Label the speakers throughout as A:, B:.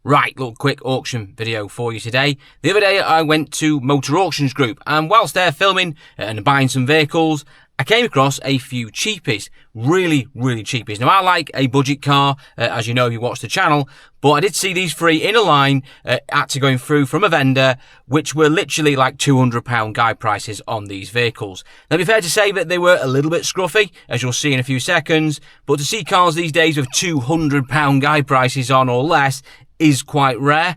A: Right, little quick auction video for you today. The other day I went to Motor Auctions Group, and whilst they're filming and buying some vehicles, I came across a few cheapies. Really cheapies. Now I like a budget car, as you know if you watch the channel, but I did see these three in a line actually going through from a vendor, which were literally like £200 guide prices on these vehicles. Now it'd be fair to say that they were a little bit scruffy, as you'll see in a few seconds, but to see cars these days with £200 guide prices on or less is quite rare.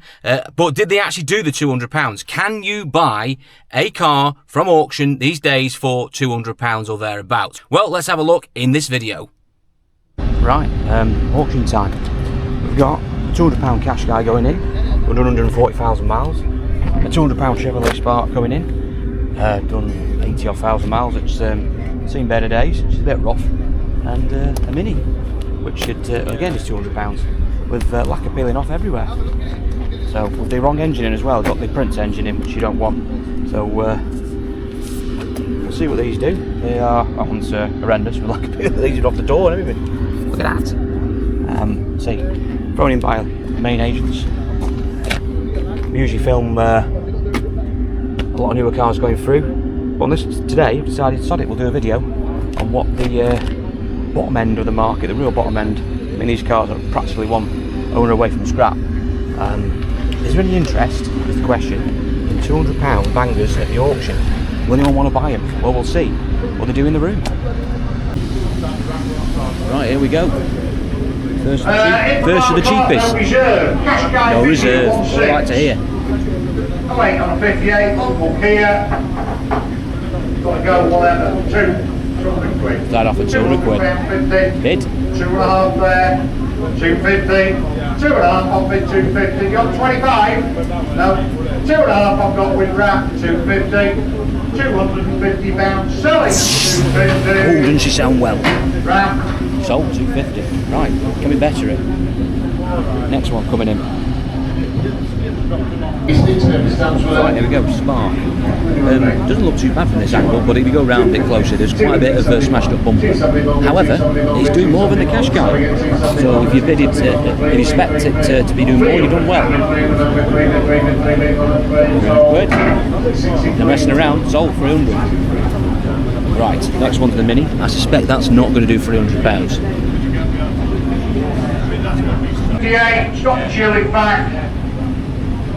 A: But did they actually do the £200? Can you buy a car from auction these days for £200 or thereabouts? Well, let's have a look in this video. Right, auction time. We've got a £200 cash guy going in, under 140,000 miles. A £200 Chevrolet Spark going in, done 80 odd thousand miles. It's seen better days. It's a bit rough. And a Mini, which should, again is £200. With lacquer peeling off everywhere. So with the wrong engine in as well, got the Prince engine in, which you don't want. So we'll see what these do. They are, that one's horrendous with lacquer peeling. These are off the door and everything. Look at that. See, thrown in by main agents. We usually film a lot of newer cars going through. But on this today, I've decided, sod it, we'll do a video on what the bottom end of the market, the real bottom end. I mean, these cars are practically one owner away from scrap. Is there any interest, is the question, in £200 bangers at the auction? Will anyone want to buy them? Well, we'll see what they do in the room. Right, here we go. First of the cheapest. No reserve. What I'd like to hear.
B: Oh, 8 on a 58, look here. Got to go whatever, 200 quid.
A: Start off at 200 quid. Bid.
B: 2.5 there, 250, 2.5 on bid 250, you got 25? No, 2.5 I've got with wrap, 250, £250, selling 250.
A: Oh, doesn't she sound well?
B: Wrap.
A: Sold 250. Right, can we better it? Next one coming in. Right, here we go, Spark. Doesn't look too bad from this angle, but if you go round it closer, there's quite a bit of smashed up bumper. However, it's doing more than the cash guy. So if you bid it, if you expect it to be doing more, you've done well. Good. No messing around, sold for 300. Right, next one to the Mini. I suspect that's not going to do £300.
B: 58, stop chilling back.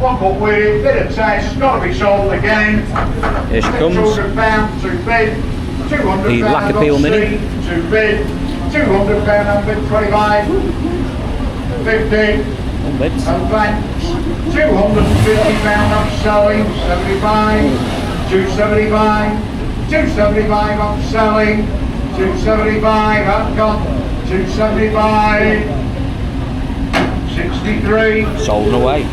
B: Walk up with it, bit of test, got to be sold again.
A: Here she comes.
B: £200, 2 bid, £200
A: the lacquer peel Mini.
B: 2 bid, £200 on bid 25, 50,
A: One bid.
B: no thanks, £250 on selling, 75, 275, 275 on selling, 275 I've got, 275, 63.
A: Sold and away.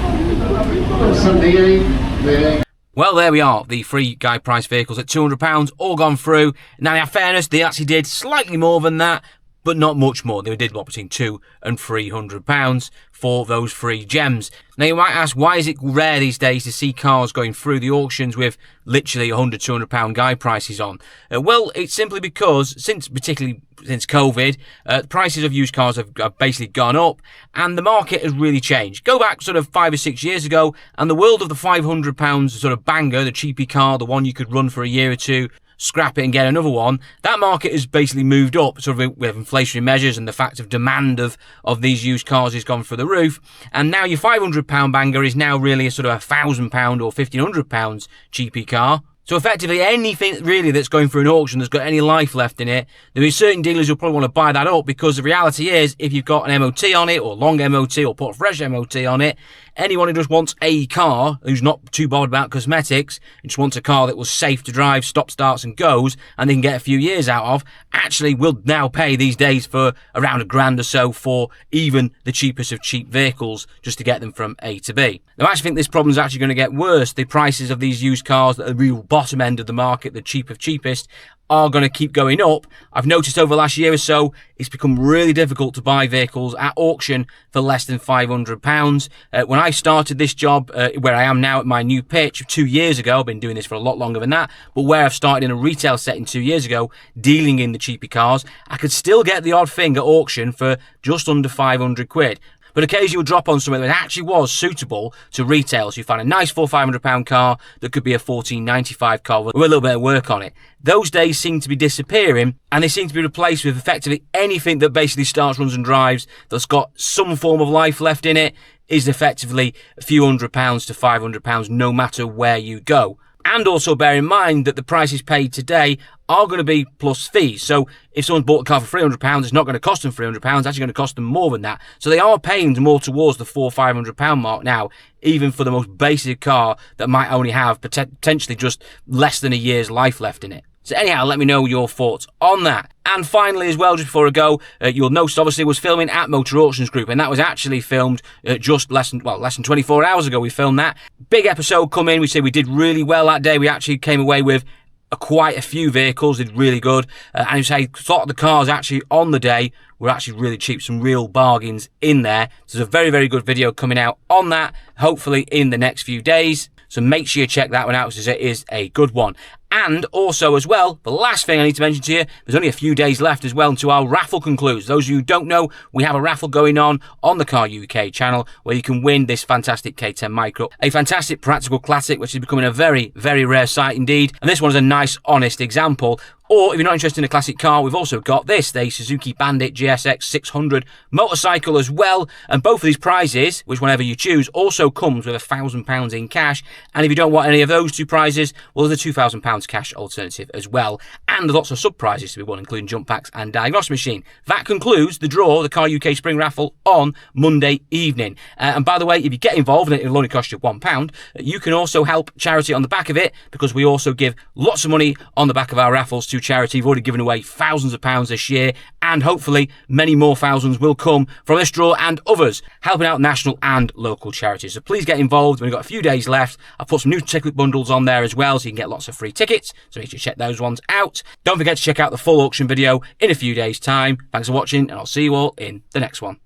A: Well, there we are. The three guide price vehicles at £200, all gone through. Now, in fairness, they actually did slightly more than that, but not much more. They did what, between £200 and £300 for those three gems. Now, you might ask, why is it rare these days to see cars going through the auctions with literally £100, £200 guide prices on? Well, it's simply because, particularly since COVID, the prices of used cars have basically gone up, and the market has really changed. Go back sort of 5 or 6 years ago, and the world of the £500 sort of banger, the cheapy car, the one you could run for a year or two, scrap it and get another one, that market has basically moved up sort of with inflationary measures, and the fact of demand of these used cars has gone through the roof, and now your £500 banger is now really a sort of £1,000 or £1,500 cheapy car. So effectively anything really that's going through an auction that's got any life left in it, there are certain dealers who'll probably want to buy that up, because the reality is, if you've got an MOT on it, or long MOT, or put a fresh MOT on it, anyone who just wants a car, who's not too bothered about cosmetics, and just wants a car that was safe to drive, stop, starts and goes, and they can get a few years out of, actually will now pay these days for around £1,000 or so for even the cheapest of cheap vehicles, just to get them from A to B. Now I actually think this problem is actually going to get worse. The prices of these used cars that are the real bottom end of the market, the cheap of cheapest, are going to keep going up. I've noticed over the last year or so, it's become really difficult to buy vehicles at auction for less than £500. When I started this job, where I am now at my new pitch 2 years ago, I've been doing this for a lot longer than that, but where I've started in a retail setting 2 years ago, dealing in the cheapy cars, I could still get the odd thing at auction for just under 500 quid. But occasionally you'll drop on something that actually was suitable to retail. So you find a nice £400-500 car that could be a £14.95 car with a little bit of work on it. Those days seem to be disappearing, and they seem to be replaced with effectively anything that basically starts, runs and drives that's got some form of life left in it is effectively a few £100 to £500 no matter where you go. And also bear in mind that the prices paid today are going to be plus fees. So if someone's bought a car for £300, it's not going to cost them £300, it's actually going to cost them more than that. So they are paying more towards the £400-500 mark now, even for the most basic car that might only have potentially just less than a year's life left in it. So anyhow, let me know your thoughts on that. And finally as well, just before I go, you'll notice obviously was filming at Motor Auctions Group, and that was actually filmed just less than 24 hours ago. We filmed that. Big episode coming. We said we did really well that day. We actually came away with quite a few vehicles, did really good. And you say, thought the cars actually on the day were actually really cheap, some real bargains in there. So there's a very, very good video coming out on that, hopefully in the next few days. So make sure you check that one out, because it is a good one. And also as well, the last thing I need to mention to you, there's only a few days left as well until our raffle concludes. Those of you who don't know, we have a raffle going on the Car UK channel where you can win this fantastic K10 Micro, a fantastic practical classic which is becoming a very, very rare sight indeed. And this one is a nice, honest example. Or if you're not interested in a classic car, we've also got this, the Suzuki BANDIT GSX 600 motorcycle as well. And both of these prizes, which whenever you choose, also comes with £1,000 in cash. And if you don't want any of those two prizes, well, there's a £2,000 cash alternative as well. And there's lots of sub prizes to be won, including jump packs and diagnostic machine. That concludes the draw, the Car UK Spring Raffle on Monday evening. And by the way, if you get involved, and it'll only cost you £1, you can also help charity on the back of it, because we also give lots of money on the back of our raffles to charity. We've already given away thousands of pounds this year, and hopefully many more thousands will come from this draw and others, helping out national and local charities. So please get involved. We've got a few days left. I've put some new ticket bundles on there as well, so you can get lots of free tickets. So make sure you check those ones out. Don't forget to check out the full auction video in a few days' time. Thanks for watching, and I'll see you all in the next one.